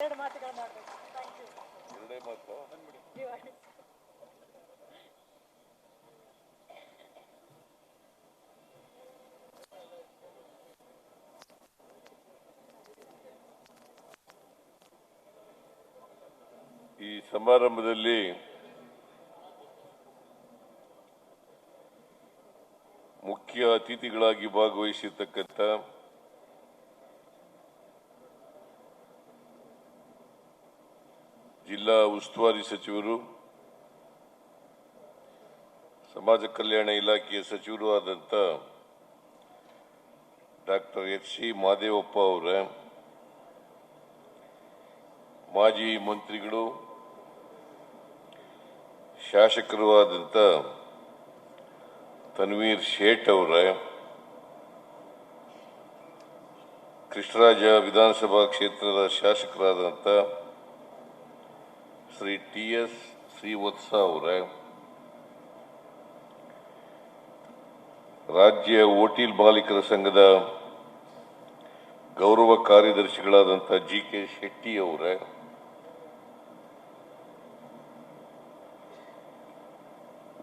ಎರಡು ಮಾತುಗಳು ಮಾಡಬೇಕು. Thank you. ಎರಡೇ ಮಾತು. ಈ ಸಮಾರಂಭದಲ್ಲಿ ಮುಖ್ಯ ಅತಿಥಿಗಳಾಗಿ ಭಾಗವಹಿಸಿರ್ತಕ್ಕಂಥ ಜಿಲ್ಲಾ ಉಸ್ತುವಾರಿ ಸಚಿವರು, ಸಮಾಜ ಕಲ್ಯಾಣ ಇಲಾಖೆಯ ಸಚಿವರು ಆದಂಥ ಡಾಕ್ಟರ್ ಎಚ್.ಸಿ. ಮಹದೇವಪ್ಪ ಅವರ, ಮಾಜಿ ಮಂತ್ರಿಗಳು ಶಾಸಕರು ಆದಂಥ ತನ್ವೀರ್ ಶೇಟ್ ಅವರ, ಕೃಷ್ಣರಾಜ ವಿಧಾನಸಭಾ ಕ್ಷೇತ್ರದ ಶಾಸಕರಾದಂಥ ಶ್ರೀ ಟಿ.ಎಸ್. ಶ್ರೀವತ್ಸ ಅವರ, ರಾಜ್ಯ ಹೋಟೆಲ್ ಮಾಲೀಕರ ಸಂಘದ ಗೌರವ ಕಾರ್ಯದರ್ಶಿಗಳಾದಂಥ ಜಿ.ಕೆ. ಶೆಟ್ಟಿ ಅವರ,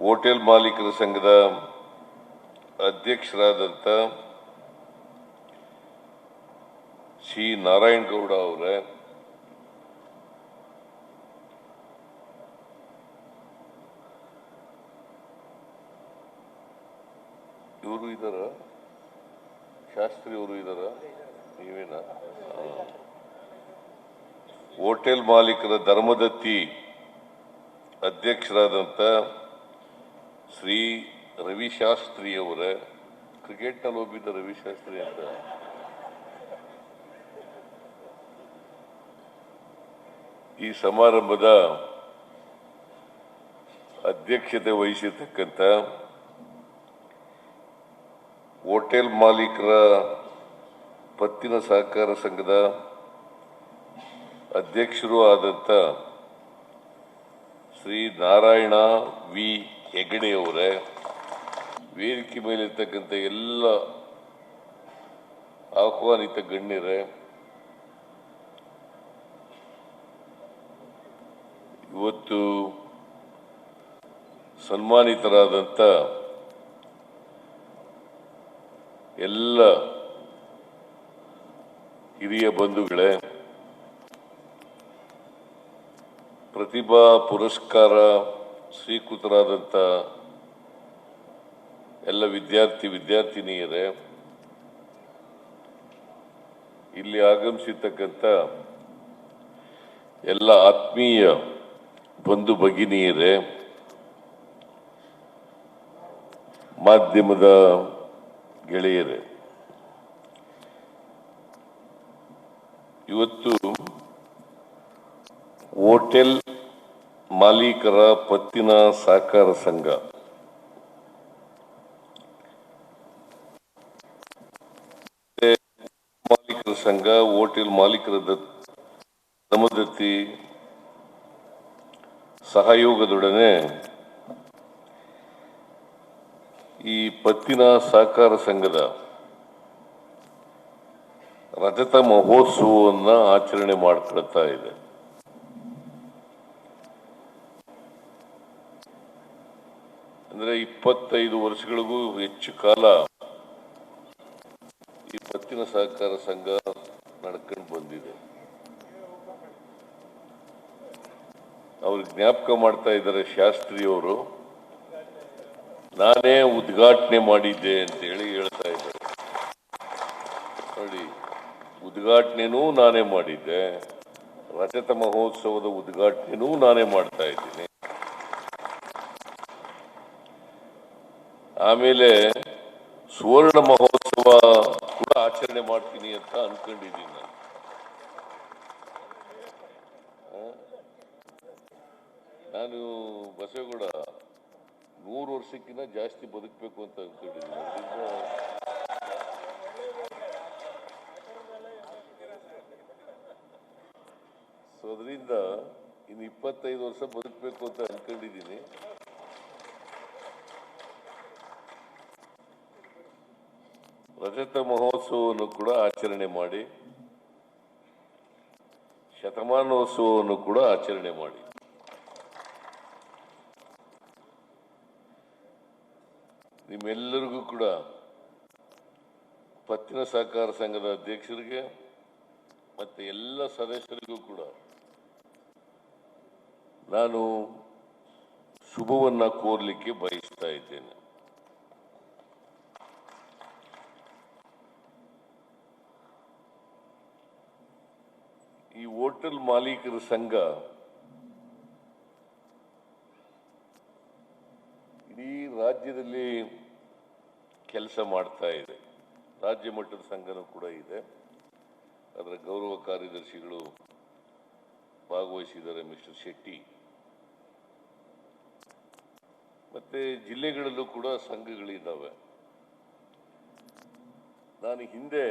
ಹೋಟೆಲ್ ಮಾಲೀಕರ ಸಂಘದ ಅಧ್ಯಕ್ಷರಾದಂಥ ಸಿ. ನಾರಾಯಣಗೌಡ ಅವರ, ಇವರು ಇದ್ದಾರ, ಶಾಸ್ತ್ರಿ ಅವರು ಇದ್ದಾರ, ನೀವೇನ? ಹೋಟೆಲ್ ಮಾಲೀಕರ ಧರ್ಮದತ್ತಿ ಅಧ್ಯಕ್ಷರಾದಂಥ ಶ್ರೀ ರವಿಶಾಸ್ತ್ರಿ ಅವರ, ಕ್ರಿಕೆಟ್ನಲ್ಲಿ ಒಬ್ಬಿದ್ದ ರವಿಶಾಸ್ತ್ರಿ ಅಂತ, ಈ ಸಮಾರಂಭದ ಅಧ್ಯಕ್ಷತೆ ವಹಿಸಿರ್ತಕ್ಕಂಥ ಹೋಟೆಲ್ ಮಾಲೀಕರ ಪತ್ತಿನ ಸಹಕಾರ ಸಂಘದ ಅಧ್ಯಕ್ಷರು ಆದಂಥ ಶ್ರೀ ನಾರಾಯಣ ವಿ. ಹೆಗಡೆ ಅವರ, ವೇದಿಕೆ ಮೇಲಿರ್ತಕ್ಕಂಥ ಎಲ್ಲ ಆಹ್ವಾನಿತ ಗಣ್ಯರೇ, ಇವತ್ತು ಸನ್ಮಾನಿತರಾದಂಥ ಎಲ್ಲ ಹಿರಿಯ ಬಂಧುಗಳೇ, ಪ್ರತಿಭಾ ಪುರಸ್ಕಾರ ಸ್ವೀಕೃತರಾದಂಥ ಎಲ್ಲ ವಿದ್ಯಾರ್ಥಿನಿಯರೇ, ಇಲ್ಲಿ ಆಗಮಿಸಿರ್ತಕ್ಕಂಥ ಎಲ್ಲ ಆತ್ಮೀಯ ಬಂಧು ಭಗಿನಿಯರೇ, ಮಾಧ್ಯಮದ ಗೆಳೆಯರೇ, ಇವತ್ತು ಹೋಟೆಲ್ ಮಾಲೀಕರ ಪತ್ತಿನ ಸಹಕಾರ ಸಂಘ ಮಾಲೀಕರ ಸಂಘ, ಹೋಟೆಲ್ ಮಾಲೀಕರ ಧರ್ಮದತ್ತಿ ಸಹಯೋಗದೊಡನೆ ಈ ಪತ್ತಿನ ಸಹಕಾರ ಸಂಘದ ರಜತ ಮಹೋತ್ಸವವನ್ನು ಆಚರಣೆ ಮಾಡ್ಕೊಳ್ತಾ ಇದೆ. ಅಂದ್ರೆ 25 ವರ್ಷಗಳಿಗೂ ಹೆಚ್ಚು ಕಾಲ ಈ ಪತ್ತಿನ ಸಹಕಾರ ಸಂಘ ನಡ್ಕೊಂಡು ಬಂದಿದೆ. ಅವ್ರು ಜ್ಞಾಪಕ ಮಾಡ್ತಾ ಇದ್ದಾರೆ ಶಾಸ್ತ್ರಿಯವರು, ನಾನೇ ಉದ್ಘಾಟನೆ ಮಾಡಿದ್ದೆ ಅಂತ ಹೇಳಿ ಹೇಳ್ತಾ ಇದ್ದಾರೆ. ನೋಡಿ, ಉದ್ಘಾಟನೆನೂ ನಾನೇ ಮಾಡಿದ್ದೆ, ರಜತ ಮಹೋತ್ಸವದ ಉದ್ಘಾಟನೆನೂ ನಾನೇ ಮಾಡ್ತಾ ಇದ್ದೀನಿ. ಆಮೇಲೆ ಸುವರ್ಣ ಮಹೋತ್ಸವ ಕೂಡ ಆಚರಣೆ ಮಾಡ್ತೀನಿ ಅಂತ ಅನ್ಕೊಂಡಿದ್ದೀನಿ ನಾನು. ಬಸವೇಗೌಡ 100 ವರ್ಷಕ್ಕಿಂತ ಜಾಸ್ತಿ ಬದುಕಬೇಕು ಅಂತ ಅನ್ಕೊಂಡಿದ್ದೀನಿ. ಸೊ ಅದರಿಂದ ಇನ್ನು 25 ವರ್ಷ ಬದುಕಬೇಕು ಅಂತ ಅನ್ಕೊಂಡಿದ್ದೀನಿ. ರಜತ ಮಹೋತ್ಸವವನ್ನು ಕೂಡ ಆಚರಣೆ ಮಾಡಿ ಶತಮಾನೋತ್ಸವವನ್ನು ಕೂಡ ಆಚರಣೆ ಮಾಡಿ. ನಿಮ್ಮೆಲ್ಲರಿಗೂ ಕೂಡ ಪತ್ತಿನ ಸಹಕಾರ ಸಂಘದ ಅಧ್ಯಕ್ಷರಿಗೆ ಮತ್ತೆ ಎಲ್ಲ ಸದಸ್ಯರಿಗೂ ಕೂಡ ನಾನು ಶುಭವನ್ನ ಕೋರಲಿಕ್ಕೆ ಬಯಸ್ತಾ ಇದ್ದೇನೆ. ಈ ಹೋಟೆಲ್ ಮಾಲೀಕರ ಸಂಘ ಇಡೀ ರಾಜ್ಯದಲ್ಲಿ ಕೆಲಸ ಮಾಡ್ತಾ ಇದೆ. ರಾಜ್ಯ ಮಟ್ಟದ ಸಂಘನೂ ಕೂಡ ಇದೆ. ಅದರ ಗೌರವ ಕಾರ್ಯದರ್ಶಿಗಳು ಭಾಗವಹಿಸಿದ್ದಾರೆ, ಮಿಸ್ಟರ್ ಶೆಟ್ಟಿ. ಮತ್ತೆ ಜಿಲ್ಲೆಗಳಲ್ಲೂ ಕೂಡ ಸಂಘಗಳಿದ್ದಾವೆ. ನಾನು ಹಿಂದೆ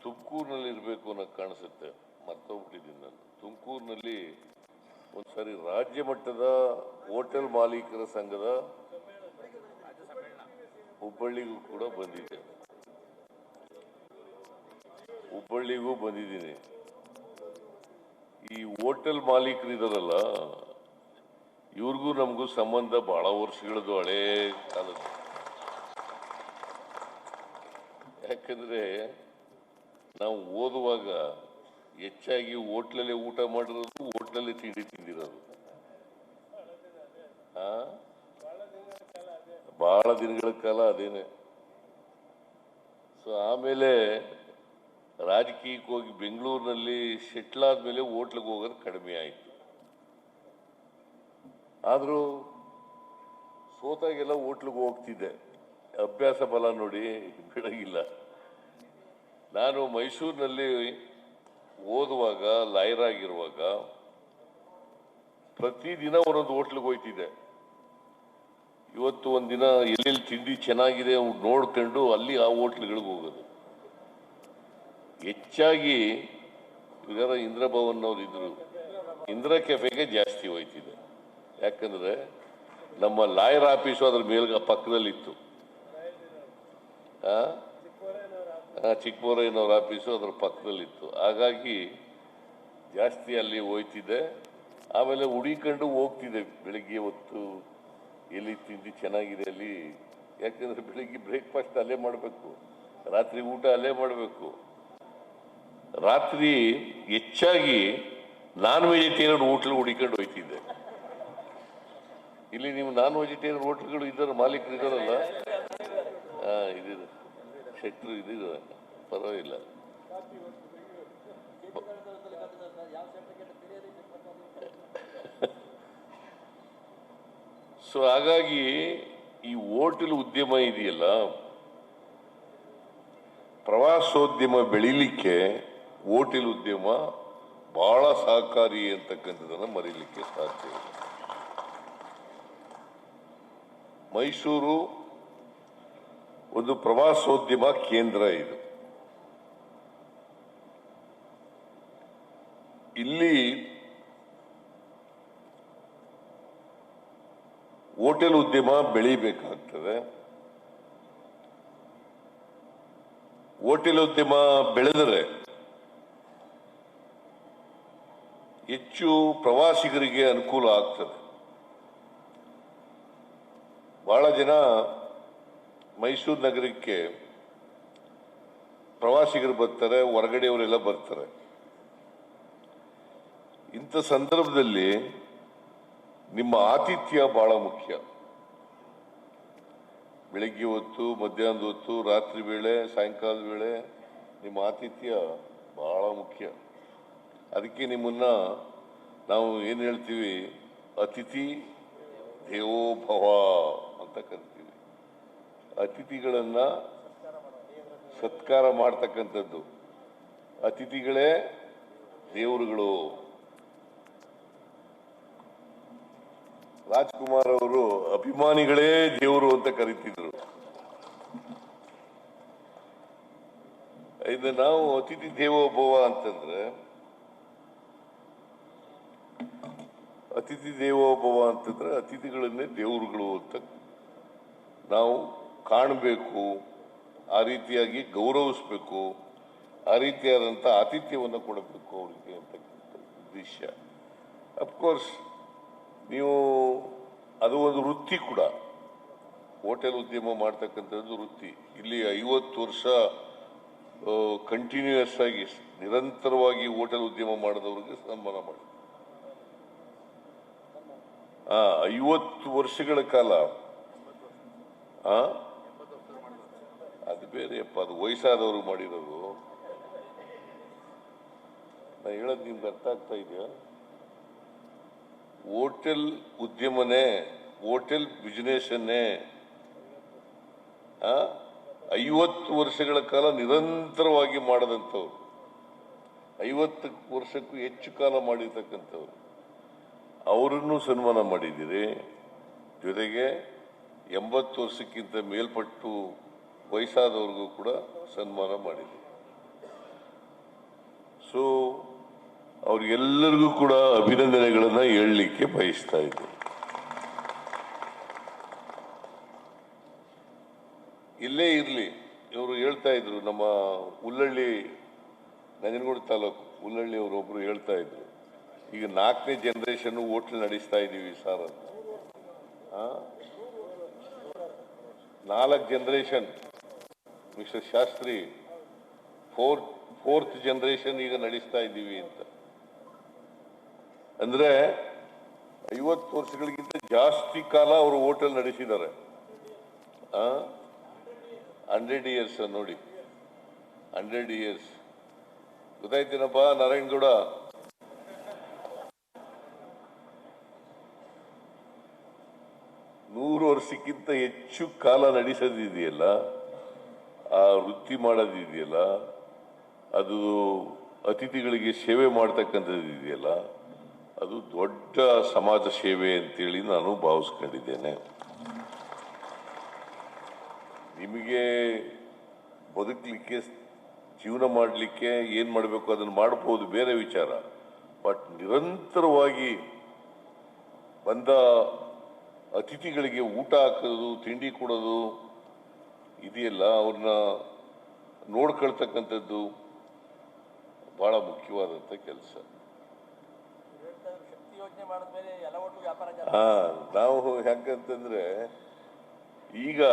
ತುಮಕೂರಿನಲ್ಲಿ ಇರಬೇಕು ಅನ್ನೋ ಕಾಣಿಸುತ್ತೆ, ಮರ್ತೋಗ್ಬಿಟ್ಟಿದ್ದೀನಿ ನಾನು. ತುಮಕೂರಿನಲ್ಲಿ ಒಂದ್ಸರಿ ರಾಜ್ಯ ಮಟ್ಟದ ಹೋಟೆಲ್ ಮಾಲೀಕರ ಸಂಘದ ಹುಬ್ಬಳ್ಳಿಗೂ ಕೂಡ ಬಂದಿದ್ದೆ, ಹುಬ್ಬಳ್ಳಿಗೂ ಬಂದಿದ್ದೀನಿ. ಈ ಹೋಟೆಲ್ ಮಾಲೀಕರು ಇದಾರಲ್ಲ, ಇವ್ರಿಗೂ ನಮಗೂ ಸಂಬಂಧ ಬಹಳ ವರ್ಷಗಳದ್ದು, ಹಳೇ ಕಾಲದ್ದು. ಯಾಕಂದ್ರೆ ನಾವು ಓದುವಾಗ ಹೆಚ್ಚಾಗಿ ಹೋಟ್ಲಲ್ಲೇ ಊಟ ಮಾಡಿರೋದು, ಹೋಟ್ಲಲ್ಲೇ ತಿಂಡಿ ತಿಂದಿರೋದು. ಬಹಳ ದಿನಗಳ ಕಾಲ ಅದೇನೆ. ಸೊ ಆಮೇಲೆ ರಾಜಕೀಯಕ್ಕೆ ಹೋಗಿ ಬೆಂಗಳೂರಿನಲ್ಲಿ ಸೆಟ್ಲ್ ಆದ್ಮೇಲೆ ಹೋಟ್ಲಿಗೆ ಹೋಗೋದು ಕಡಿಮೆ ಆಯಿತು. ಆದರೂ ಸೋತಾಗೆಲ್ಲ ಹೋಟ್ಲಿಗೆ ಹೋಗ್ತಿದ್ದೆ. ಅಭ್ಯಾಸ ಬಲ ನೋಡಿ ಬಿಡಗಿಲ್ಲ. ನಾನು ಮೈಸೂರಿನಲ್ಲಿ ಓದುವಾಗ, ಲಾಯರ್ ಆಗಿರುವಾಗ ಪ್ರತಿದಿನ ಒಂದೊಂದು ಹೋಟ್ಲಿಗೆ ಹೋಗ್ತಿದ್ದೆ. ಇವತ್ತು ಒಂದಿನ ಎಲ್ಲೆಲ್ಲಿ ತಿಂಡಿ ಚೆನ್ನಾಗಿದೆ ನೋಡ್ಕೊಂಡು ಅಲ್ಲಿ ಆ ಹೋಟ್ಲ್ಗಳಿಗೆ ಹೋಗೋದು. ಹೆಚ್ಚಾಗಿ ಇದರ ಇಂದ್ರ ಭವನ್ ಅವ್ರು ಇದ್ರು, ಇಂದ್ರ ಕೆಫೆಗೆ ಜಾಸ್ತಿ ಹೋಯ್ತಿದೆ. ಯಾಕಂದ್ರೆ ನಮ್ಮ ಲಾಯರ್ ಆಫೀಸು ಅದ್ರ ಮೇಲ್ಗ ಪಕ್ಕದಲ್ಲಿತ್ತು. ಚಿಕ್ಕಬೋರಯ್ಯನವ್ರ ಆಫೀಸು ಅದ್ರ ಪಕ್ಕದಲ್ಲಿತ್ತು. ಹಾಗಾಗಿ ಜಾಸ್ತಿ ಅಲ್ಲಿ ಹೋಯ್ತಿದ್ದೆ. ಆಮೇಲೆ ಹುಡಿಕೊಂಡು ಹೋಗ್ತಿದ್ದೆ ಬೆಳಿಗ್ಗೆ ಹೊತ್ತು, ಎಲ್ಲಿ ತಿಂಡಿ ಚೆನ್ನಾಗಿದೆ ಅಲ್ಲಿ. ಯಾಕಂದ್ರೆ ಬೆಳಿಗ್ಗೆ ಬ್ರೇಕ್ಫಾಸ್ಟ್ ಅಲ್ಲೇ ಮಾಡಬೇಕು, ರಾತ್ರಿ ಊಟ ಅಲ್ಲೇ ಮಾಡಬೇಕು. ರಾತ್ರಿ ಹೆಚ್ಚಾಗಿ ನಾನ್ ವೆಜಿಟೇರಿಯನ್ ಹೋಟ್ಲ್ ಹುಡಿಕೊಂಡು ಹೋಯ್ತಿದ್ದೆ. ಇಲ್ಲಿ ನೀವು ನಾನ್ ವೆಜಿಟೇರಿಯನ್ ಹೋಟ್ಲ್ಗಳು ಇದ್ದಾರೆ, ಮಾಲೀಕರು ಇದ್ದಾರಲ್ಲ, ಇದಿದೆ, ಶೆಟ್ರು ಇದಿದೆ, ಪರವಾಗಿಲ್ಲ. ಸೊ ಹಾಗಾಗಿ ಈ ಹೋಟೆಲ್ ಉದ್ಯಮ ಇದೆಯಲ್ಲ, ಪ್ರವಾಸೋದ್ಯಮ ಬೆಳಿಲಿಕ್ಕೆ ಹೋಟೆಲ್ ಉದ್ಯಮ ಬಹಳ ಸಹಕಾರಿ ಅಂತಕ್ಕಂಥದ್ದನ್ನು ಮರೀಲಿಕ್ಕೆ ಸಾಧ್ಯ ಇಲ್ಲ. ಮೈಸೂರು ಒಂದು ಪ್ರವಾಸೋದ್ಯಮ ಕೇಂದ್ರ. ಇದು ಇಲ್ಲಿ ಹೋಟೆಲ್ ಉದ್ಯಮ ಬೆಳಿಬೇಕಾಗ್ತದೆ. ಹೋಟೆಲ್ ಉದ್ಯಮ ಬೆಳೆದರೆ ಹೆಚ್ಚು ಪ್ರವಾಸಿಗರಿಗೆ ಅನುಕೂಲ ಆಗ್ತದೆ. ಬಹಳ ಜನ ಮೈಸೂರು ನಗರಕ್ಕೆ ಪ್ರವಾಸಿಗರು ಬರ್ತಾರೆ, ಹೊರಗಡೆಯವರೆಲ್ಲ ಬರ್ತಾರೆ. ಇಂಥ ಸಂದರ್ಭದಲ್ಲಿ ನಿಮ್ಮ ಆತಿಥ್ಯ ಬಹಳ ಮುಖ್ಯ. ಬೆಳಿಗ್ಗೆ ಹೊತ್ತು, ಮಧ್ಯಾಹ್ನದ ಹೊತ್ತು, ರಾತ್ರಿ ವೇಳೆ, ಸಾಯಂಕಾಲದ ವೇಳೆ ನಿಮ್ಮ ಆತಿಥ್ಯ ಬಹಳ ಮುಖ್ಯ. ಅದಕ್ಕೆ ನಿಮ್ಮನ್ನ ನಾವು ಏನು ಹೇಳ್ತೀವಿ, ಅತಿಥಿ ದೇವೋ ಭವ ಅಂತ ಕರಿತೀವಿ. ಅತಿಥಿಗಳನ್ನ ಸತ್ಕಾರ ಮಾಡ್ತಕ್ಕಂಥದ್ದು. ಅತಿಥಿಗಳೇ ದೇವರುಗಳು. ರಾಜ್ಕುಮಾರ್ ಅವರು ಅಭಿಮಾನಿಗಳೇ ದೇವರು ಅಂತ ಕರೀತಿದ್ರು. ಇದು ನಾವು ಅತಿಥಿ ದೇವೋಭವ ಅಂತಂದ್ರೆ, ಅತಿಥಿ ದೇವೋಭವ ಅಂತಂದ್ರೆ ಅತಿಥಿಗಳನ್ನೇ ದೇವರುಗಳು ಅಂತ ನಾವು ಕಾಣಬೇಕು, ಆ ರೀತಿಯಾಗಿ ಗೌರವಿಸಬೇಕು, ಆ ರೀತಿಯಾದಂಥ ಆತಿಥ್ಯವನ್ನು ಕೊಡಬೇಕು ಅವರಿಗೆ ಅಂತಕ್ಕಂಥ ಉದ್ದೇಶ. ಅಫ್ಕೋರ್ಸ್ ನೀವು ಅದು ಒಂದು ವೃತ್ತಿ ಕೂಡ, ಹೋಟೆಲ್ ಉದ್ಯಮ ಮಾಡ್ತಕ್ಕಂಥದ್ದು ವೃತ್ತಿ. ಇಲ್ಲಿ 50 ವರ್ಷ ಕಂಟಿನ್ಯೂಯಸ್ ಆಗಿ ನಿರಂತರವಾಗಿ ಹೋಟೆಲ್ ಉದ್ಯಮ ಮಾಡಿದವರಿಗೆ ಸನ್ಮಾನ ಮಾಡಿ. 50 ವರ್ಷಗಳ ಕಾಲ. ಅದು ಬೇರೆಯಪ್ಪ, ಅದು ವಯಸ್ಸಾದವರು ಮಾಡಿರೋದು. ನಾ ಹೇಳೋದು ನಿಮ್ಗೆ ಅರ್ಥ ಆಗ್ತಾ ಇದೆಯಾ? ಹೋಟೆಲ್ ಉದ್ಯಮನೇ, ಹೋಟೆಲ್ ಬಿಸಿನೆಸ್ ಅನ್ನೇ 50 ವರ್ಷಗಳ ಕಾಲ ನಿರಂತರವಾಗಿ ಮಾಡದಂಥವ್ರು, 50 ವರ್ಷಕ್ಕೂ ಹೆಚ್ಚು ಕಾಲ ಮಾಡಿರ್ತಕ್ಕಂಥವ್ರು, ಅವರನ್ನು ಸನ್ಮಾನ ಮಾಡಿದ್ದೀರಿ. ಜೊತೆಗೆ 80 ವರ್ಷಕ್ಕಿಂತ ಮೇಲ್ಪಟ್ಟು ವಯಸ್ಸಾದವ್ರಿಗೂ ಕೂಡ ಸನ್ಮಾನ ಮಾಡಿದ್ದೀರಿ. ಸೊ ಅವ್ರಿಗೆಲ್ಲರಿಗೂ ಕೂಡ ಅಭಿನಂದನೆಗಳನ್ನ ಹೇಳಲಿಕ್ಕೆ ಬಯಸ್ತಾ ಇದ್ದೀನಿ. ಇಲ್ಲೇ ಇರಲಿ, ಇವರು ಹೇಳ್ತಾ ಇದ್ರು, ನಮ್ಮ ಹುಲ್ಲಳ್ಳಿ, ನಂಜನಗೂಡು ತಾಲೂಕು ಹುಲ್ಲಳ್ಳಿ ಅವರೊಬ್ರು ಹೇಳ್ತಾ ಇದ್ರು, ಈಗ 4ನೇ ಜನರೇಷನ್ ಹೋಟ್ಲ್ ನಡೆಸ್ತಾ ಇದ್ದೀವಿ ಸರ್ ಅಂತ. 4 generation mister Shastri, 4th generation ಈಗ ನಡೆಸ್ತಾ ಇದ್ದೀವಿ ಅಂತ. ಅಂದ್ರೆ 50 ವರ್ಷಗಳಿಗಿಂತ ಜಾಸ್ತಿ ಕಾಲ ಅವರು ಹೋಟೆಲ್ ನಡೆಸಿದ್ದಾರೆ. 100 ಇಯರ್ಸ್ ನೋಡಿ, 100 ಇಯರ್ಸ್. ಗೊತ್ತಾಯ್ತೇನಪ್ಪ ನಾರಾಯಣಗೌಡ? ವರ್ಷಕ್ಕಿಂತ ಹೆಚ್ಚು ಕಾಲ ನಡೆಸೋದಿದೆಯಲ್ಲ, ಆ ವೃತ್ತಿ ಮಾಡೋದಿದೆಯಲ್ಲ, ಅದು ಅತಿಥಿಗಳಿಗೆ ಸೇವೆ ಮಾಡ್ತಕ್ಕಂಥದ್ದು ಇದೆಯಲ್ಲ, ಅದು ದೊಡ್ಡ ಸಮಾಜ ಸೇವೆ ಅಂತೇಳಿ ನಾನು ಭಾವಿಸ್ಕೊಂಡಿದ್ದೇನೆ. ನಿಮಗೆ ಬದುಕಲಿಕ್ಕೆ, ಜೀವನ ಮಾಡಲಿಕ್ಕೆ ಏನು ಮಾಡಬೇಕು ಅದನ್ನು ಮಾಡಬಹುದು, ಬೇರೆ ವಿಚಾರ. ಬಟ್ ನಿರಂತರವಾಗಿ ಬಂದ ಅತಿಥಿಗಳಿಗೆ ಊಟ ಹಾಕೋದು, ತಿಂಡಿ ಕೊಡೋದು ಇದೆಯಲ್ಲ, ಅವ್ರನ್ನ ನೋಡ್ಕೊಳ್ತಕ್ಕಂಥದ್ದು ಬಹಳ ಮುಖ್ಯವಾದಂಥ ಕೆಲಸ. ನಾವು ಯಾಕಂತಂದ್ರೆ ಈಗ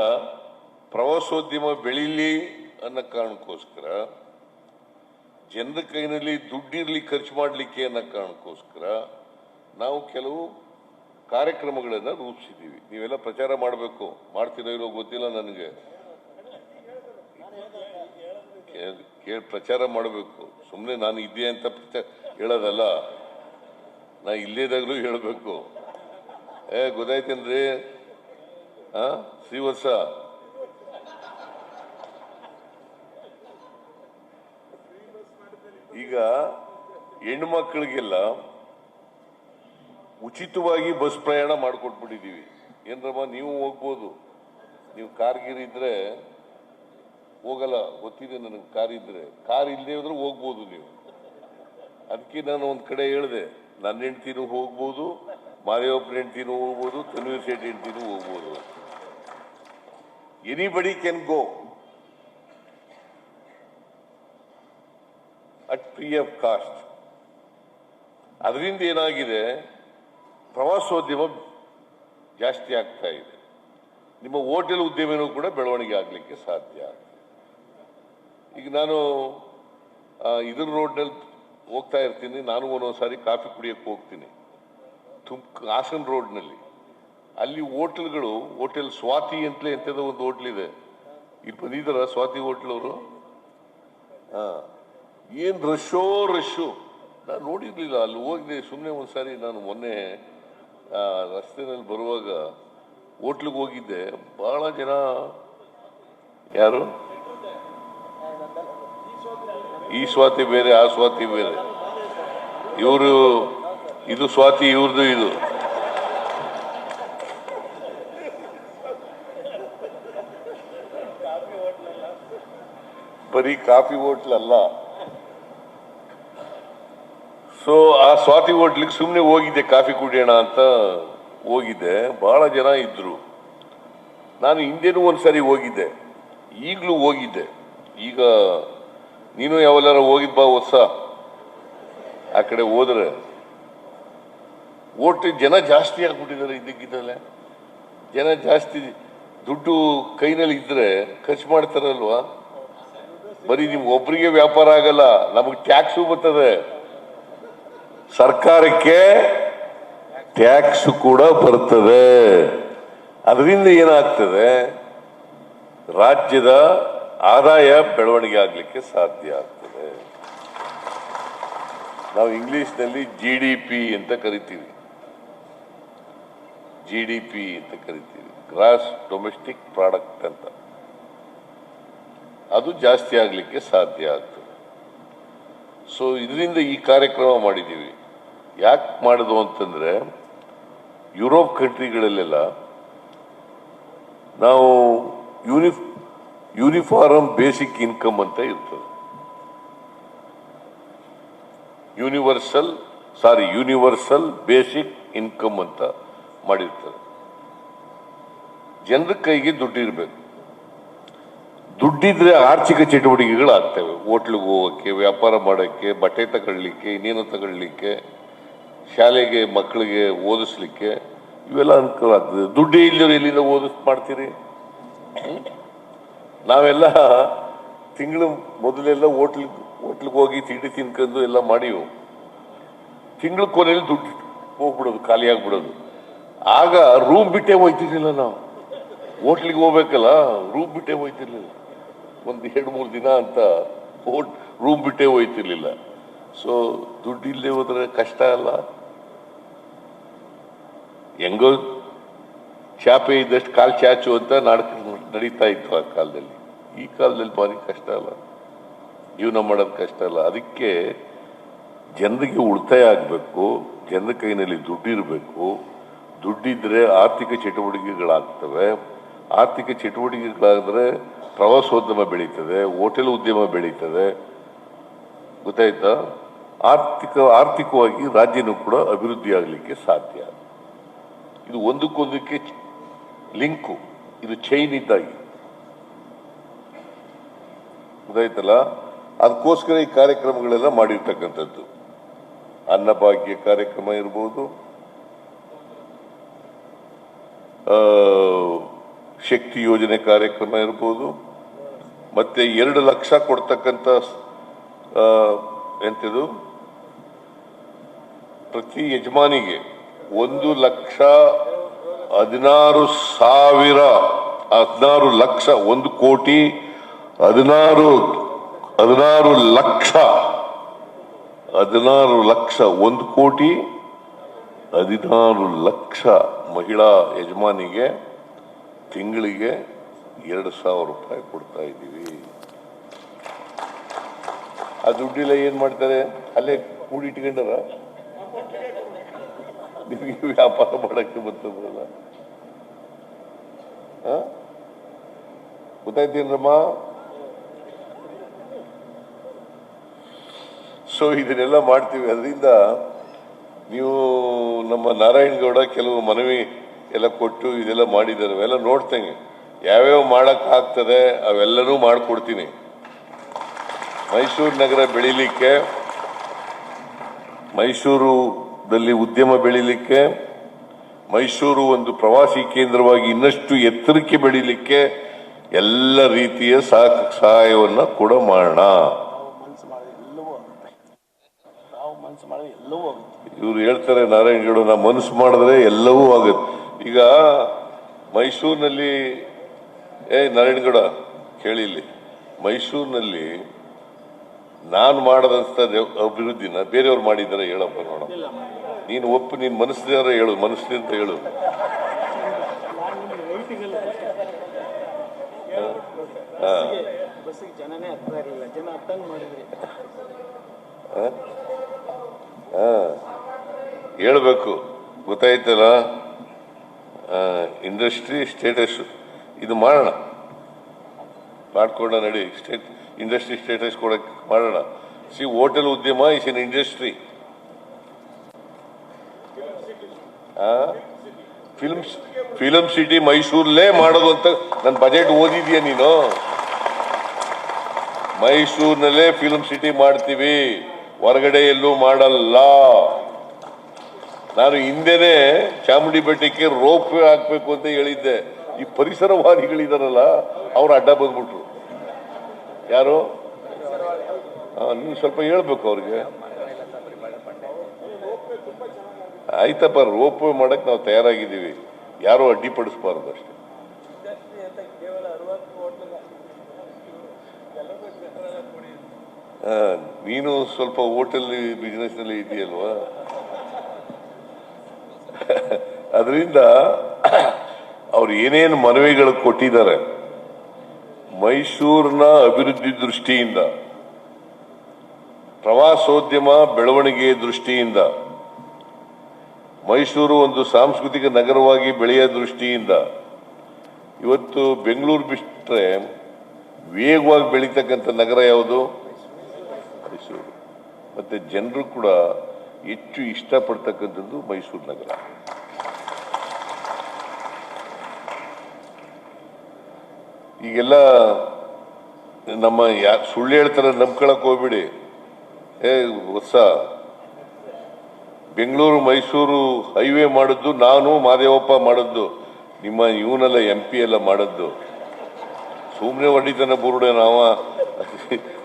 ಪ್ರವಾಸೋದ್ಯಮ ಬೆಳೀಲಿ ಅನ್ನೋ ಕಾರಣಕ್ಕೋಸ್ಕರ, ಜನರ ಕೈನಲ್ಲಿ ದುಡ್ಡಿರ್ಲಿ ಖರ್ಚು ಮಾಡಲಿಕ್ಕೆ ಅನ್ನೋ ಕಾರಣಕ್ಕೋಸ್ಕರ ನಾವು ಕೆಲವು ಕಾರ್ಯಕ್ರಮಗಳನ್ನು ರೂಪಿಸಿದ್ದೀವಿ. ನೀವೆಲ್ಲ ಪ್ರಚಾರ ಮಾಡಬೇಕು, ಮಾಡ್ತೀರೋ ಇರೋ ಗೊತ್ತಿಲ್ಲ ನನಗೆ. ಪ್ರಚಾರ ಮಾಡಬೇಕು, ಸುಮ್ಮನೆ ನಾನು ಇದ್ದೆ ಅಂತ ಹೇಳೋದಲ್ಲ, ನಾ ಇಲ್ಲೇದಾಗ್ಲೂ ಹೇಳಬೇಕು. ಗೊತ್ತಾಯ್ತೇನ್ರಿ? ಶ್ರೀವತ್ಸ, ಈಗ ಹೆಣ್ಣು ಮಕ್ಕಳಿಗೆಲ್ಲ ಉಚಿತವಾಗಿ ಬಸ್ ಪ್ರಯಾಣ ಮಾಡಿಕೊಟ್ಬಿಟ್ಟಿದ್ದೀವಿ. ಏನ್ರಮ್ಮ ನೀವು ಹೋಗ್ಬೋದು, ನೀವು ಕಾರ್ಗಿರ್ ಇದ್ರೆ ಹೋಗಲ್ಲ, ಗೊತ್ತಿದೆ ನನಗೆ. ಕಾರ್ ಇದ್ರೆ, ಕಾರ್ ಇಲ್ಲದೆ ಹೋದ್ರೆ ಹೋಗ್ಬೋದು ನೀವು. ಅದಕ್ಕೆ ನಾನು ಒಂದ್ ಕಡೆ ಹೇಳಿದೆ, ನನ್ನ ಹೆಂಡ್ತಿನೂ ಹೋಗ್ಬೋದು, ಮಾದೇವಪ್ಪನ ಹೆಂಡ್ತಿನೂ ಹೋಗ್ಬೋದು, ತನ್ವೀರ್ ಶೆಟ್ಟಿ ಹೆಂಡ್ತಿನೂ ಹೋಗ್ಬೋದು. Anybody can go at free of cost. ಅದರಿಂದ ಏನಾಗಿದೆ, ಪ್ರವಾಸೋದ್ಯಮ ಜಾಸ್ತಿ ಆಗ್ತಾ ಇದೆ. ನಿಮ್ಮ ಹೋಟೆಲ್ ಉದ್ಯಮನೂ ಕೂಡ ಬೆಳವಣಿಗೆ ಆಗಲಿಕ್ಕೆ ಸಾಧ್ಯ. ಈಗ ನಾನು ಇದ್ರ ರೋಡ್ನಲ್ಲಿ ಹೋಗ್ತಾ ಇರ್ತೀನಿ, ನಾನು ಒಂದೊಂದ್ಸಾರಿ ಕಾಫಿ ಕುಡಿಯಕ್ಕೆ ಹೋಗ್ತೀನಿ ಹಾಸನ್ ರೋಡ್ನಲ್ಲಿ. ಅಲ್ಲಿ ಹೋಟೆಲ್ಗಳು, ಹೋಟೆಲ್ ಸ್ವಾತಿ ಅಂತಲೇ ಎಂಥದ್ದು ಒಂದು ಹೋಟ್ಲ್ ಇದೆ, ಇಲ್ಲಿ ಬಂದಿದ್ದಾರ ಸ್ವಾತಿ ಹೋಟ್ಲ್ ಅವರು? ಏನ್ ರಶ್ಶು. ನಾನು ನೋಡಿರ್ಲಿಲ್ಲ, ಅಲ್ಲಿ ಹೋಗಿದೆ ಸುಮ್ಮನೆ ಒಂದ್ಸಾರಿ. ನಾನು ಮೊನ್ನೆ ರಸ್ತೆನಲ್ಲಿ ಬರುವಾಗ ಹೋಟ್ಲಿಗೆ ಹೋಗಿದ್ದೆ, ಬಹಳ ಜನ. ಯಾರು? ಈ ಸ್ವಾತಿ ಬೇರೆ, ಆ ಸ್ವಾತಿ ಬೇರೆ. ಇವರು ಇದು ಸ್ವಾತಿ, ಇವ್ರದ್ದು ಇದು. ಬರೀ ಕಾಫಿ ಹೋಟ್ಲ್ ಅಲ್ಲ. ಸೊ ಆ ಸ್ವಾತಿ ಹೋಟ್ಲಿಗೆ ಸುಮ್ಮನೆ ಹೋಗಿದ್ದೆ, ಕಾಫಿ ಕುಡಿಯೋಣ ಅಂತ ಹೋಗಿದ್ದೆ. ಬಹಳ ಜನ ಇದ್ರು. ನಾನು ಹಿಂದೆನೂ ಒಂದ್ಸರಿ ಹೋಗಿದ್ದೆ, ಈಗಲೂ ಹೋಗಿದ್ದೆ. ಈಗ ನೀನು ಯಾವಲ್ಲಾರ ಹೋಗಿದ್ ಬಾ ಹೊಸ ಆ ಕಡೆ ಹೋದ್ರೆ ಓಟ್ ಜನ ಜಾಸ್ತಿ ಆಗ್ಬಿಟ್ಟಿದ್ದಾರೆ. ಇದ್ದಕ್ಕಿದ್ದಲ್ಲೇ ಜನ ಜಾಸ್ತಿ, ದುಡ್ಡು ಕೈನಲ್ಲಿ ಇದ್ರೆ ಖರ್ಚು ಮಾಡ್ತಾರಲ್ವಾ. ಬರೀ ನಿಮ್ಗೆ ಒಬ್ಬರಿಗೆ ವ್ಯಾಪಾರ ಆಗಲ್ಲ, ನಮಗೆ ಟ್ಯಾಕ್ಸು ಬರ್ತದೆ, ಸರ್ಕಾರಕ್ಕೆ ಟ್ಯಾಕ್ಸ್ ಕೂಡ ಬರ್ತದೆ. ಅದರಿಂದ ಏನಾಗ್ತದೆ, ರಾಜ್ಯದ ಆದಾಯ ಬೆಳವಣಿಗೆ ಆಗ್ಲಿಕ್ಕೆ ಸಾಧ್ಯ ಆಗ್ತದೆ. ನಾವು ಇಂಗ್ಲಿಷ್ನಲ್ಲಿ GDP ಅಂತ ಕರಿತೀವಿ, GDP ಅಂತ ಕರಿತೀವಿ, ಗ್ರಾಸ್ ಡೊಮೆಸ್ಟಿಕ್ ಪ್ರಾಡಕ್ಟ್ ಅಂತ. ಅದು ಜಾಸ್ತಿ ಆಗ್ಲಿಕ್ಕೆ ಸಾಧ್ಯ ಆಗ್ತದೆ. ಸೊ ಇದರಿಂದ ಈ ಕಾರ್ಯಕ್ರಮ ಮಾಡಿದ್ದೀವಿ. ಯಾಕೆ ಮಾಡೋದು ಅಂತಂದ್ರೆ, ಯುರೋಪ್ ಕಂಟ್ರಿಗಳಲ್ಲೆಲ್ಲ ನಾವು ಯೂನಿಫಾರ್ಮ್ ಬೇಸಿಕ್ ಇನ್ಕಮ್ ಅಂತ ಇರ್ತದೆ. ಯೂನಿವರ್ಸಲ್ ಬೇಸಿಕ್ ಇನ್ಕಮ್ ಅಂತ ಮಾಡಿರ್ತಾರೆ. ಜನರ ಕೈಗೆ ದುಡ್ಡಿರ್ಬೇಕು. ದುಡ್ಡಿದ್ರೆ ಆರ್ಥಿಕ ಚಟುವಟಿಕೆಗಳಾಗ್ತವೆ. ಹೋಟ್ಲಿಗೆ ಹೋಗೋಕ್ಕೆ, ವ್ಯಾಪಾರ ಮಾಡೋಕ್ಕೆ, ಬಟ್ಟೆ ತಗೊಳ್ಳಿಕ್ಕೆ, ಇನ್ನೇನು ತಗೊಳ್ಳಿಕ್ಕೆ, ಶಾಲೆಗೆ ಮಕ್ಕಳಿಗೆ ಓದಿಸ್ಲಿಕ್ಕೆ ಇವೆಲ್ಲ ಅನುಕೂಲ ಆಗ್ತದೆ. ದುಡ್ಡೇ ಇಲ್ಲವ್ರು ಎಲ್ಲಿಂದ ಮಾಡ್ತೀರಿ? ನಾವೆಲ್ಲ ತಿಂಗಳು ಮೊದಲೆಲ್ಲ ಹೋಟ್ಲಿಗೆ ಹೋಗಿ ತಿಂಡಿ ತಿನ್ಕೊಂಡು ಎಲ್ಲ ಮಾಡಿವು. ತಿಂಗಳ ಕೊನೆಯಲ್ಲಿ ದುಡ್ಡು ಹೋಗ್ಬಿಡೋದು, ಖಾಲಿ ಆಗ್ಬಿಡೋದು. ಆಗ ರೂಮ್ ಬಿಟ್ಟೇ ಹೋಯ್ತಿರ್ಲಿಲ್ಲ. ನಾವು ಹೋಟ್ಲಿಗೆ ಹೋಗ್ಬೇಕಲ್ಲ, ರೂಮ್ ಬಿಟ್ಟೇ ಹೋಯ್ತಿರ್ಲಿಲ್ಲ. ಒಂದು 2-3 ದಿನ ಅಂತ ರೂಮ್ ಬಿಟ್ಟೇ ಹೋಯ್ತಿರ್ಲಿಲ್ಲ. ಸೊ ದುಡ್ಡು ಇಲ್ಲದೆ ಹೋದ್ರೆ ಕಷ್ಟ ಅಲ್ಲ. ಹೆಂಗೋ ಚಾಪೆ ಇದ್ದಷ್ಟು ಕಾಲು ಚಾಚು ಅಂತ ನಡೀತಾ ಇತ್ತು ಆ ಕಾಲದಲ್ಲಿ. ಈ ಕಾಲದಲ್ಲಿ ಭಾರಿ ಕಷ್ಟ ಅಲ್ಲ, ಜೀವನ ಮಾಡೋದು ಕಷ್ಟ ಅಲ್ಲ. ಅದಕ್ಕೆ ಜನರಿಗೆ ಉಳಿತಾಯ ಆಗಬೇಕು, ಜನರ ಕೈನಲ್ಲಿ ದುಡ್ಡಿರಬೇಕು. ದುಡ್ಡಿದ್ರೆ ಆರ್ಥಿಕ ಚಟುವಟಿಕೆಗಳಾಗ್ತವೆ. ಆರ್ಥಿಕ ಚಟುವಟಿಕೆಗಳಾದ್ರೆ ಪ್ರವಾಸೋದ್ಯಮ ಬೆಳೀತದೆ, ಹೋಟೆಲ್ ಉದ್ಯಮ ಬೆಳೀತದೆ. ಗೊತ್ತಾಯ್ತಾ? ಆರ್ಥಿಕವಾಗಿ ರಾಜ್ಯನೂ ಕೂಡ ಅಭಿವೃದ್ಧಿ ಆಗಲಿಕ್ಕೆ ಸಾಧ್ಯ. ಇದು ಒಂದಕ್ಕೊಂದಕ್ಕೆ ಲಿಂಕು, ಇದು ಚೈನ್ ಇದ್ದಾಗಿ. ಗೊತ್ತಾಯ್ತಲ್ಲ? ಅದಕ್ಕೋಸ್ಕರ ಈ ಕಾರ್ಯಕ್ರಮಗಳೆಲ್ಲ ಮಾಡಿರ್ತಕ್ಕಂಥದ್ದು. ಅನ್ನಭಾಗ್ಯ ಕಾರ್ಯಕ್ರಮ ಇರ್ಬೋದು, ಶಕ್ತಿ ಯೋಜನೆ ಕಾರ್ಯಕ್ರಮ ಇರ್ಬೋದು, ಮತ್ತೆ 2 ಲಕ್ಷ ಕೊಡ್ತಕ್ಕಂಥ ಎಂತದು ಪ್ರತಿ ಯಜಮಾನಿಗೆ 1,16,000 ಲಕ್ಷ 1,16,000,000 ಮಹಿಳಾ ಯಜಮಾನಿಗೆ ತಿಂಗಳಿಗೆ 2,000 ರೂಪಾಯಿ ಕೊಡ್ತಾ ಇದ್ದೀವಿ. ಆ ದುಡ್ಡಿಲ್ಲ ಏನ್ ಮಾಡ್ತಾರೆ? ಅಲ್ಲೇ ಕೂಡಿಟ್ಕೊಂಡಾರ, ನಿಮಗೆ ವ್ಯಾಪಾರ ಮಾಡಕ್ಕೆ ಬರ್ತದಲ್ಲ. ಗೊತ್ತಾಯ್ತೇನ್ರಮ್ಮ? ಸೊ ಇದನ್ನೆಲ್ಲ ಮಾಡ್ತೀವಿ. ಅದರಿಂದ ನೀವು ನಮ್ಮ ನಾರಾಯಣಗೌಡ ಕೆಲವು ಮನವಿ ಎಲ್ಲ ಕೊಟ್ಟು ಇದೆಲ್ಲ ಮಾಡಿದ್ದಾರೆ. ಅವೆಲ್ಲ ನೋಡ್ತೇನೆ, ಯಾವ್ಯಾವ ಮಾಡಕ್ ಆಗ್ತದೆ ಅವೆಲ್ಲನೂ ಮಾಡ್ಕೊಡ್ತೀನಿ. ಮೈಸೂರು ನಗರ ಬೆಳಿಲಿಕ್ಕೆ, ಮೈಸೂರುದಲ್ಲಿ ಉದ್ಯಮ ಬೆಳಿಲಿಕ್ಕೆ, ಮೈಸೂರು ಒಂದು ಪ್ರವಾಸಿ ಕೇಂದ್ರವಾಗಿ ಇನ್ನಷ್ಟು ಎತ್ತರಕ್ಕೆ ಬೆಳಿಲಿಕ್ಕೆ ಎಲ್ಲ ರೀತಿಯ ಸಹಾಯವನ್ನ ಕೂಡ ಮಾಡೋಣ. ಇವರು ಹೇಳ್ತಾರೆ ನಾರಾಯಣಗೌಡ, ನಾ ಮನಸ್ಸು ಮಾಡಿದ್ರೆ ಎಲ್ಲವೂ ಆಗುತ್ತೆ. ಈಗ ಮೈಸೂರಿನಲ್ಲಿ ನಾರಾಯಣಗೌಡ ಕೇಳಿಲ್ಲಿ, ಮೈಸೂರಿನಲ್ಲಿ ನಾನು ಮಾಡದಂತ ಅಭಿವೃದ್ಧಿನ ಬೇರೆಯವ್ರು ಮಾಡಿದ್ದಾರೆ ಹೇಳಪ್ಪ ನೋಡ. ನೀನು ಒಪ್ಪು, ನೀನ್ ಮನಸ್ಸಿದಾರ ಹೇಳು, ಮನಸ್ಸಿಂದ ಹೇಳು. ಹೇಳ್ಬೇಕು, ಗೊತ್ತಾಯ್ತಲ್ಲ? ಇಂಡಸ್ಟ್ರಿ ಸ್ಟೇಟಸ್ ಇದು ಮಾಡೋಣ, ಮಾಡ್ಕೊಂಡ ನಡಿ. ಇಂಡಸ್ಟ್ರಿ ಸ್ಟೇಟಸ್ ಕೊಡಕ್ಕೆ ಮಾಡೋಣ. ಹೋಟೆಲ್ ಉದ್ಯಮ is in industry. Film city ಮೈಸೂರಲ್ಲೇ ಮಾಡೋದು ಅಂತ ನನ್ನ ಬಜೆಟ್ ಓದಿದ್ಯಾ ನೀನು? ಮೈಸೂರಿನಲ್ಲೇ ಫಿಲ್ಮ್ ಸಿಟಿ ಮಾಡ್ತೀವಿ, ಹೊರಗಡೆ ಎಲ್ಲೂ ಮಾಡಲ್ಲ. ನಾನು ಹಿಂದೆನೆ ಚಾಮುಂಡಿ ಬೆಟ್ಟಕ್ಕೆ ರೋಪ್ ವೇ ಹಾಕ್ಬೇಕು ಅಂತ ಹೇಳಿದ್ದೆ. ಈ ಪರಿಸರವಾದಿಗಳಿದಾರಲ್ಲ ಅವ್ರು ಅಡ್ಡ ಬಂದ್ಬಿಟ್ರು. ಯಾರು ನೀವು ಸ್ವಲ್ಪ ಹೇಳ್ಬೇಕು ಅವ್ರಿಗೆ. ಆಯ್ತಪ್ಪ, ರೋಪ್ ವೇ ಮಾಡಕ್ ನಾವು ತಯಾರಾಗಿದ್ದೀವಿ, ಯಾರು ಅಡ್ಡಿಪಡಿಸಬಾರ್ದು ಅಷ್ಟೇ. ನೀನು ಸ್ವಲ್ಪ ಹೋಟೆಲ್ ಬಿಸ್ನೆಸ್ ನಲ್ಲಿ ಇದೆಯಲ್ವಾ, ಅದರಿಂದ ಅವ್ರು ಏನೇನು ಮನವಿಗಳು ಕೊಟ್ಟಿದ್ದಾರೆ ಮೈಸೂರಿನ ಅಭಿವೃದ್ಧಿ ದೃಷ್ಟಿಯಿಂದ, ಪ್ರವಾಸೋದ್ಯಮ ಬೆಳವಣಿಗೆ ದೃಷ್ಟಿಯಿಂದ, ಮೈಸೂರು ಒಂದು ಸಾಂಸ್ಕೃತಿಕ ನಗರವಾಗಿ ಬೆಳೆಯ ದೃಷ್ಟಿಯಿಂದ, ಇವತ್ತು ಬೆಂಗಳೂರು ಬಿಟ್ಟರೆ ವೇಗವಾಗಿ ಬೆಳೀತಕ್ಕಂಥ ನಗರ ಯಾವುದು? ಮೈಸೂರು. ಮತ್ತೆ ಜನರು ಕೂಡ ಹೆಚ್ಚು ಇಷ್ಟಪಡ್ತಕ್ಕಂಥದ್ದು ಮೈಸೂರು ನಗರ. ಈಗೆಲ್ಲ ನಮ್ಮ ಸುಳ್ಳು ಹೇಳ್ತಾರೆ, ನಂಬ್ಕೊಳಕ್ ಹೋಗ್ಬಿಡಿ. ಹೊಸ ಬೆಂಗಳೂರು ಮೈಸೂರು ಹೈವೇ ಮಾಡಿದ್ದು ನಾನು, ಮಾದೇವಪ್ಪ ಮಾಡಿದ್ದು, ನಿಮ್ಮ ಇವನೆಲ್ಲ MP ಎಲ್ಲ ಮಾಡಿದ್ದು. ಸುಮ್ಮನೆ ಹೊಡಿತಾನೆ ಬುರುಡೆ. ನಾವ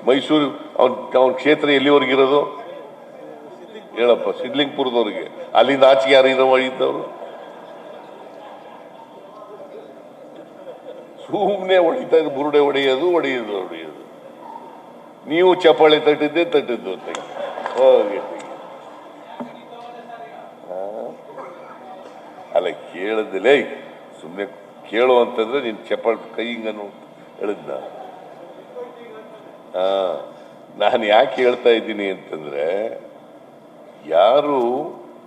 ಮೈಸೂರು ಅವನ ಕ್ಷೇತ್ರ ಎಲ್ಲಿವರೆಗಿರೋದು ಹೇಳಪ್ಪ? ಸಿಡ್ಲಿಂಗ್ಪುರದವ್ರಿಗೆ. ಅಲ್ಲಿಂದ ಆಚೆಗೆ ಯಾರು ಇರೋ ಮಾಡಿದ್ದವರು? ಸುಮ್ಮನೆ ಹೊಡಿತಾ ಇದ್ರು, ಬುರುಡೆ ಹೊಡೆಯೋದು. ನೀವು ಚಪ್ಪಾಳೆ ತಟ್ಟಿದ್ದು ಅಂತ ಹೋಗಿ. ಅಲ್ಲ, ಕೇಳದಿಲ್ಲ, ಸುಮ್ಮನೆ ಕೇಳು ಅಂತಂದ್ರೆ ನೀನ್ ಚಪ್ಪಾಳೆ ಕೈ ಹಿಂಗನ್ನು ಹೇಳಿದ್ನ. ನಾನು ಯಾಕೆ ಹೇಳ್ತಾ ಇದ್ದೀನಿ ಅಂತಂದ್ರೆ, ಯಾರು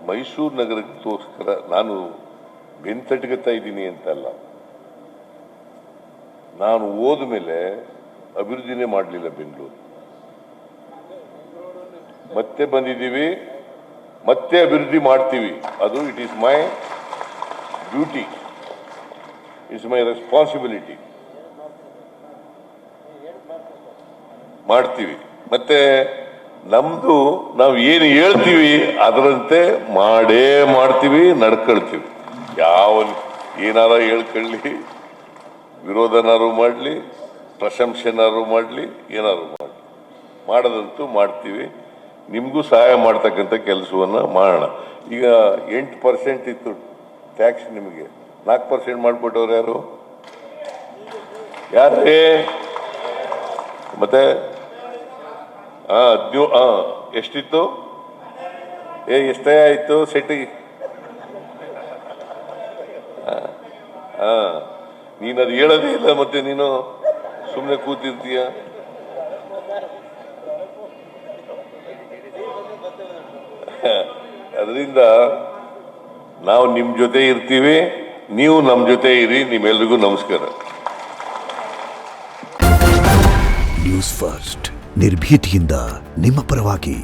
ಮೈಸೂರು ನಗರಕ್ಕೋಸ್ಕರ ನಾನು ಬೆಂತಟ್ಕೊತಾ ಇದ್ದೀನಿ ಅಂತಲ್ಲ. ನಾನು ಹೋದ ಮೇಲೆ ಅಭಿವೃದ್ಧಿನೇ ಮಾಡಲಿಲ್ಲ ಬೆಂಗಳೂರು. ಮತ್ತೆ ಬಂದಿದ್ದೀವಿ, ಮತ್ತೆ ಅಭಿವೃದ್ಧಿ ಮಾಡ್ತೀವಿ. ಅದು it is my duty, it's my responsibility. ಮಾಡ್ತೀವಿ. ಮತ್ತೆ ನಮ್ದು ನಾವು ಏನು ಹೇಳ್ತೀವಿ ಅದರಂತೆ ಮಾಡೇ ಮಾಡ್ತೀವಿ, ನಡ್ಕೊಳ್ತೀವಿ. ಏನಾರ ಹೇಳ್ಕೊಳ್ಳಿ, ವಿರೋಧನಾರು ಮಾಡಲಿ, ಪ್ರಶಂಸೆನಾರು ಮಾಡಲಿ, ಏನಾರು ಮಾಡಲಿ, ಮಾಡೋದಂತೂ ಮಾಡ್ತೀವಿ. ನಿಮಗೂ ಸಹಾಯ ಮಾಡ್ತಕ್ಕಂಥ ಕೆಲಸವನ್ನ ಮಾಡೋಣ. ಈಗ 8% ಇತ್ತು ಟ್ಯಾಕ್ಸ್, ನಿಮಗೆ 4% ಮಾಡಿಕೊಟ್ಟವ್ರು ಯಾರು? ಯಾರೇ? ಮತ್ತೆ ಎಷ್ಟಿತ್ತು? ಎಷ್ಟೇ ಆಯ್ತು ಸೆಟ್ಟಿಗೆ? ನೀನದು ಹೇಳೋದೇ ಇಲ್ಲ, ಮತ್ತೆ ನೀನು ಸುಮ್ಮನೆ ಕೂತಿರ್ತೀಯ. ಅದರಿಂದ ನಾವು ನಿಮ್ ಜೊತೆ ಇರ್ತೀವಿ, ನೀವು ನಮ್ಮ ಜೊತೆ ಇರಿ. ನಿಮ್ಮೆಲ್ರಿಗೂ ನಮಸ್ಕಾರ. ನ್ಯೂಸ್ ಫಸ್ಟ್, ನಿರ್ಭೀತಿಯಿಂದ ನಿಮ್ಮ ಪರವಾಗಿ.